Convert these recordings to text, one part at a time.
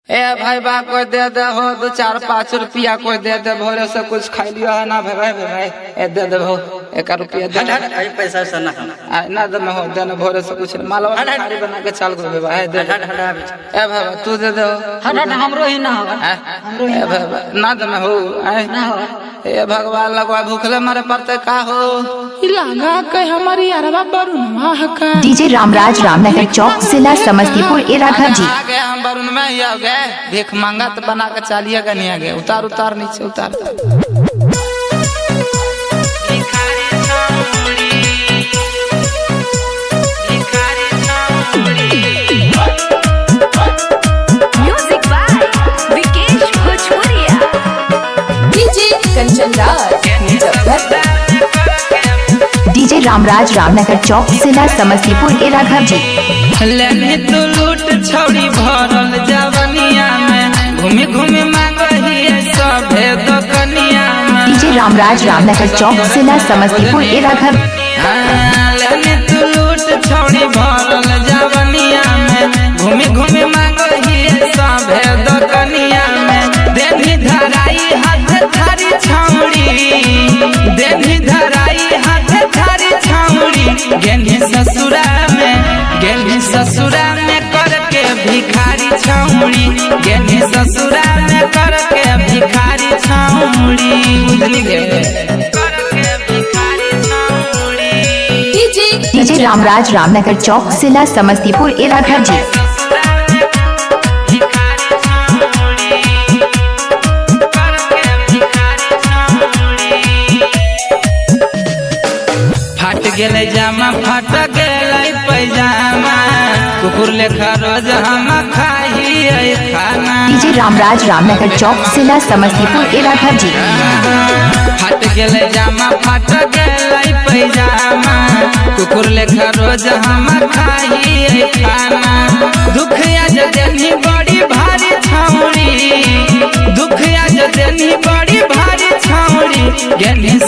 ए भाई बा कोई दे दे हो 2-4-5 रुपया कोई दे दे भोरे से कुछ खा लियो है ना भाई ए दे दे हो 1 रुपया दे अरे पैसा से ना दे हो दे ना भोरे से कुछ मालवा खारी बना के चल गो भाई दे ए भाई तू दे दे हट हमरो ही ना होगा हमरो ए भाई ना दे हो ना हो ए भगवान लगवा भूखले मरे पड़ते का हो इलाका के हमारी अरबा बरुनवा का डीजे रामराज रामनगर चौक जिला समस्तीपुर इराघर जी आ गए हम वरुण में ही आ गए भीख मांगा तो बना के चालिएगा नहीं आगे उतार नीचे उतार म्यूजिक बाय विकेश भोजपुरिया डीजे कंचन राज डीजे रामराज रामनगर चौक जिला समस्तीपुर इराघर जी लेने तू लूट छौड़ी भरल जवनिया में घूमे घूमे मांगही सभे दुकनिया में डीजे रामराज रामनगर चौक जिला समस्तीपुर इराघर लेने तू लूट छौड़ी भरल जवनिया में घूमे घूमे मांगही सभे दुकनिया में देवी धराई हाथ थारी छौड़ी देवी धराई हाथ थारी छौड़ी गेली ससुरा में करके भिखारी छौड़ी गेली ससुरा में करके भिखारी छौड़ी बुझली गे करके भिखारी छौड़ी डीजे रामराज रामनगर चौक जिला समस्तीपुर इराघर जी फट गेले जामा फट गेले पैजामा कुकुर लेखा रोज हम खाई खाना डीजे रामराज रामनगर चौक जिला समस्तीपुर इराघर जी फट गेले जामा फट गेले पैजामा कुकुर लेखा रोज हम खाई खाना दुख आज देनी बड़ी भारी छौड़ी दुख आज देनी बड़ी भारी छौड़ी गेली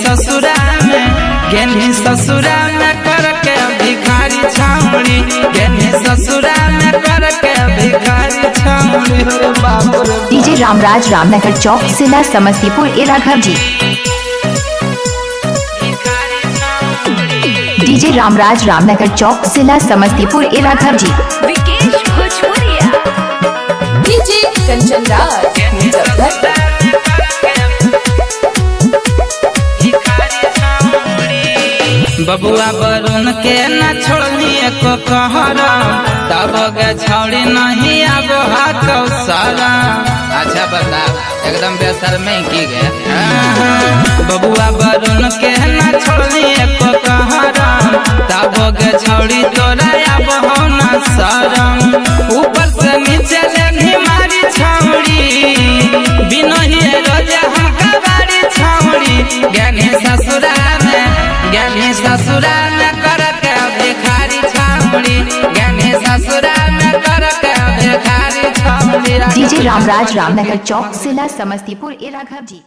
ससुरा में करके भिखारी छौड़ी गेली ससुरा में करके भिखारी छौड़ी हो बाबू रे डीजे रामराज रामनगर चौक जिला समस्तीपुर इराघर जी डीजे रामराज रामनगर चौक जिला समस्तीपुर इराघर जी विकेश भोजपुरिया डीजे कंचन राज बबुआ वरुण के न छोड़नी एको कहरा तब गे छौड़ी नहीं अब कौशरा अच्छा बता एकदम बेसर में की गे बबुआ वरुण के न छोड़नी एको कहरा तब गे छौड़ी तोरा अब हो न शरम ऊपर से नीचे लेनी मारी छौड़ी बिनही रोज हम कबाड़ी छौड़ी गेली ससुरा में करके भिखारी छौड़ी गेली ससुरा में करके भिखारी छौड़ी डीजे रामराज रामनगर चौक जिला समस्तीपुर इराघर जी।